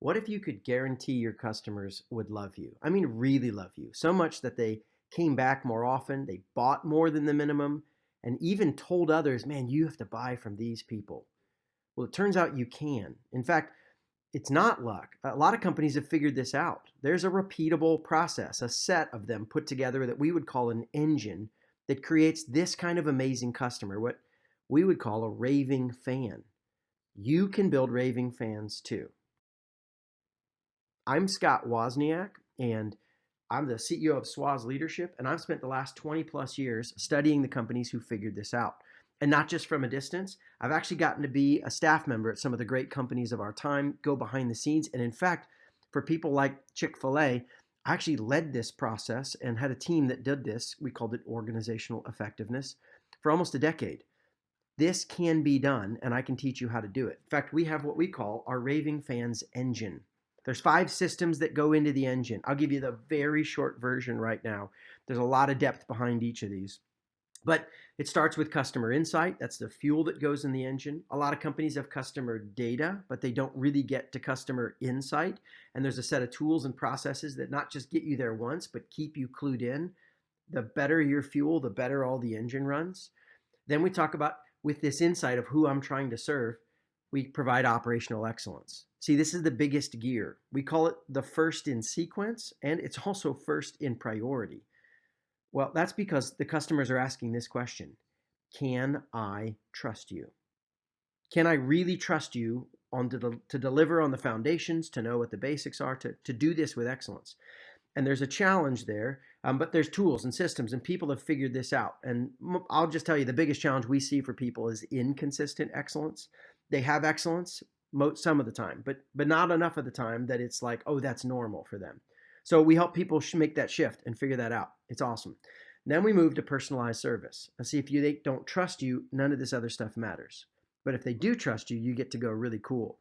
What if you could guarantee your customers would love you? I mean, really love you, so much that they came back more often, they bought more than the minimum, and even told others, man, you have to buy from these people. Well, it turns out you can. In fact, it's not luck. A lot of companies have figured this out. There's a repeatable process, a set of them put together that we would call an engine that creates this kind of amazing customer, what we would call a raving fan. You can build raving fans too. I'm Scott Wozniak, and I'm the CEO of Swoz Leadership, and I've spent the last 20 plus years studying the companies who figured this out. And not just from a distance, I've actually gotten to be a staff member at some of the great companies of our time, go behind the scenes. And in fact, for people like Chick-fil-A, I actually led this process and had a team that did this. We called it organizational effectiveness for almost a decade. This can be done, and I can teach you how to do it. In fact, we have what we call our Raving Fans engine. There's 5 systems that go into the engine. I'll give you the very short version right now. There's a lot of depth behind each of these. But it starts with customer insight. That's the fuel that goes in the engine. A lot of companies have customer data, but they don't really get to customer insight. And there's a set of tools and processes that not just get you there once, but keep you clued in. The better your fuel, the better all the engine runs. Then we talk about, with this insight of who I'm trying to serve, we provide operational excellence. See, this is the biggest gear. We call it the first in sequence, and it's also first in priority. Well, that's because the customers are asking this question: can I trust you? Can I really trust you to deliver on the foundations, to know what the basics are, to do this with excellence? And there's a challenge there, but there's tools and systems, and people have figured this out. And I'll just tell you, the biggest challenge we see for people is inconsistent excellence. They have excellence some of the time, but not enough of the time that it's like, oh, that's normal for them. So we help people make that shift and figure that out. It's awesome. Then we move to personalized service. And see, if they don't trust you, none of this other stuff matters. But if they do trust you, you get to go really cool.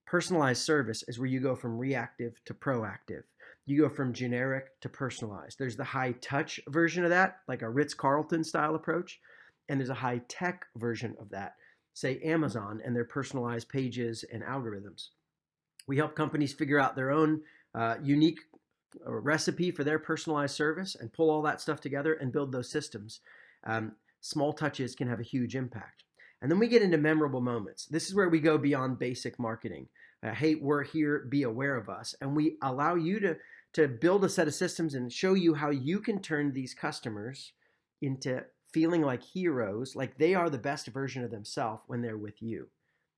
Personalized service is where you go from reactive to proactive. You go from generic to personalized. There's the high touch version of that, like a Ritz-Carlton style approach. And there's a high tech version of that, say Amazon and their personalized pages and algorithms. We help companies figure out their own unique recipe for their personalized service and pull all that stuff together and build those systems. Small touches can have a huge impact. And then we get into memorable moments. This is where we go beyond basic marketing. Hey, we're here, be aware of us. And we allow you to build a set of systems and show you how you can turn these customers into feeling like heroes, like they are the best version of themselves when they're with you.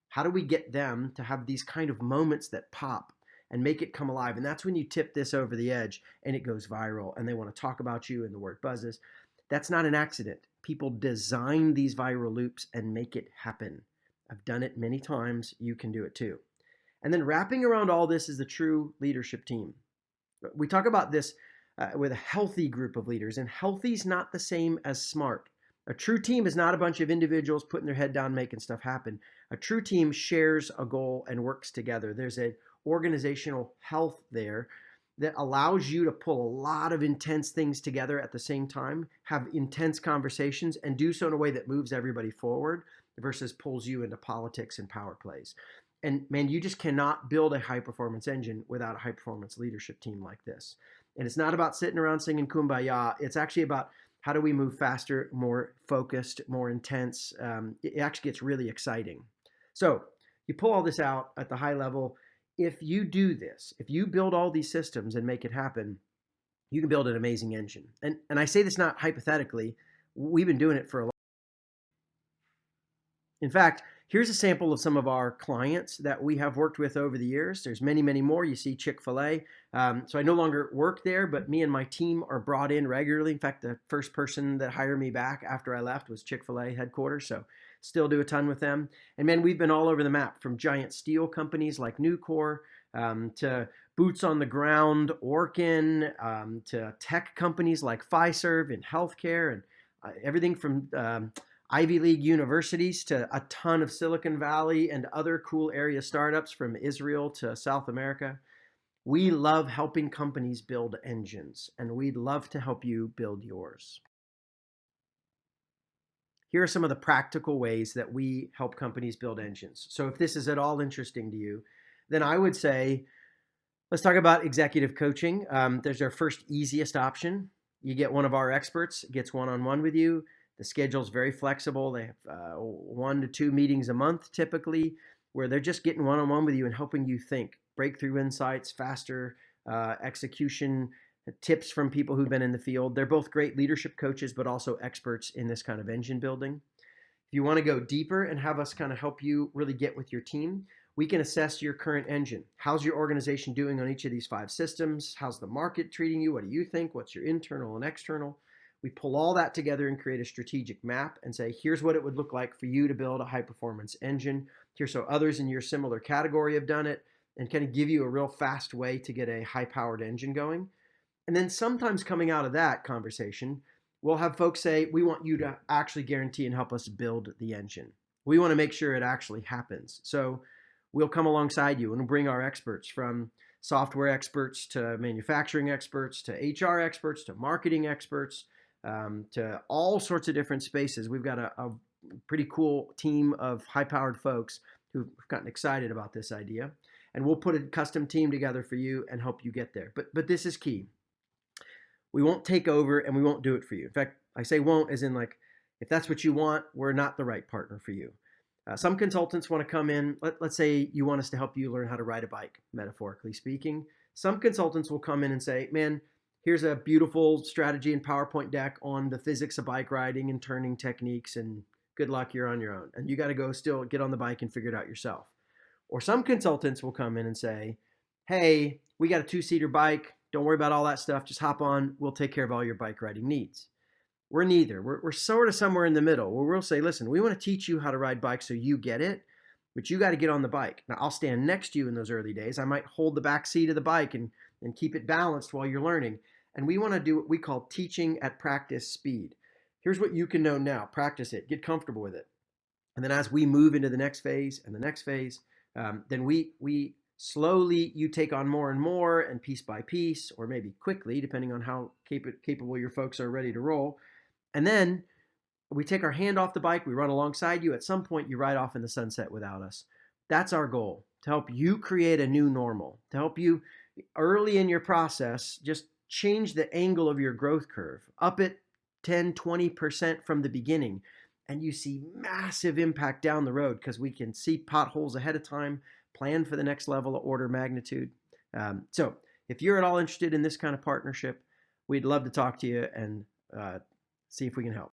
How do we get them to have these kind of moments that pop and make it come alive? And that's when you tip this over the edge and it goes viral and they want to talk about you and the word buzzes. That's not an accident. People design these viral loops and make it happen. I've done it many times. You can do it too. And then wrapping around all this is the true leadership team. We talk about this with a healthy group of leaders, and healthy is not the same as smart. A true team is not a bunch of individuals putting their head down, making stuff happen. A true team shares a goal and works together. There's an organizational health there that allows you to pull a lot of intense things together at the same time, have intense conversations, and do so in a way that moves everybody forward versus pulls you into politics and power plays. And man, you just cannot build a high performance engine without a high performance leadership team like this. And it's not about sitting around singing Kumbaya. It's actually about how do we move faster, more focused, more intense. It actually gets really exciting. So you pull all this out at the high level. If you do this, if you build all these systems and make it happen, you can build an amazing engine. And I say this not hypothetically. We've been doing it for a long time. In fact, here's a sample of some of our clients that we have worked with over the years. There's many, many more. You see Chick-fil-A. So I no longer work there, but me and my team are brought in regularly. In fact, the first person that hired me back after I left was Chick-fil-A headquarters. So still do a ton with them. And man, we've been all over the map, from giant steel companies like Nucor to boots on the ground Orkin, to tech companies like Fiserv in healthcare, and everything from Ivy League universities to a ton of Silicon Valley and other cool area startups from Israel to South America. We love helping companies build engines, and we'd love to help you build yours. Here are some of the practical ways that we help companies build engines. So if this is at all interesting to you, then I would say Let's talk about executive coaching. There's our first easiest option. You get one of our experts, gets one-on-one with you. The schedule's very flexible. They have 1 to 2 meetings a month typically, where they're just getting one-on-one with you and helping you think, breakthrough insights, faster execution, tips from people who've been in the field. They're both great leadership coaches, but also experts in this kind of engine building. If you want to go deeper and have us kind of help you really get with your team, we can assess your current engine. How's your organization doing on each of these 5 systems? How's the market treating you? What do you think? What's your internal and external? We pull all that together and create a strategic map and say, here's what it would look like for you to build a high performance engine. Here's how others in your similar category have done it, and kind of give you a real fast way to get a high powered engine going. And then sometimes coming out of that conversation, we'll have folks say, we want you to actually guarantee and help us build the engine. We want to make sure it actually happens. So we'll come alongside you and bring our experts, from software experts to manufacturing experts to HR experts to marketing experts, to all sorts of different spaces. We've got a pretty cool team of high-powered folks who've gotten excited about this idea. And we'll put a custom team together for you and help you get there. But this is key. We won't take over and we won't do it for you. In fact, I say won't as in, like, if that's what you want, we're not the right partner for you. Some consultants want to come in. Let's say you want us to help you learn how to ride a bike, metaphorically speaking. Some consultants will come in and say, man, here's a beautiful strategy and PowerPoint deck on the physics of bike riding and turning techniques, and good luck, you're on your own. And you got to go still get on the bike and figure it out yourself. Or some consultants will come in and say, hey, we got a 2-seater bike. Don't worry about all that stuff. Just hop on. We'll take care of all your bike riding needs. We're neither. We're sort of somewhere in the middle, where we'll say, listen, we want to teach you how to ride bikes so you get it, but you got to get on the bike. Now, I'll stand next to you in those early days. I might hold the back seat of the bike and keep it balanced while you're learning. And we want to do what we call teaching at practice speed. Here's what you can know now. Practice it. Get comfortable with it. And then as we move into the next phase and the next phase, then we slowly, you take on more and more, and piece by piece, or maybe quickly, depending on how capable your folks are ready to roll. And then we take our hand off the bike, we run alongside you. At some point, you ride off in the sunset without us. That's our goal, to help you create a new normal, to help you early in your process just change the angle of your growth curve, up it 10, 20% from the beginning. And you see massive impact down the road because we can see potholes ahead of time, plan for the next level of order magnitude. So if you're at all interested in this kind of partnership, we'd love to talk to you and see if we can help.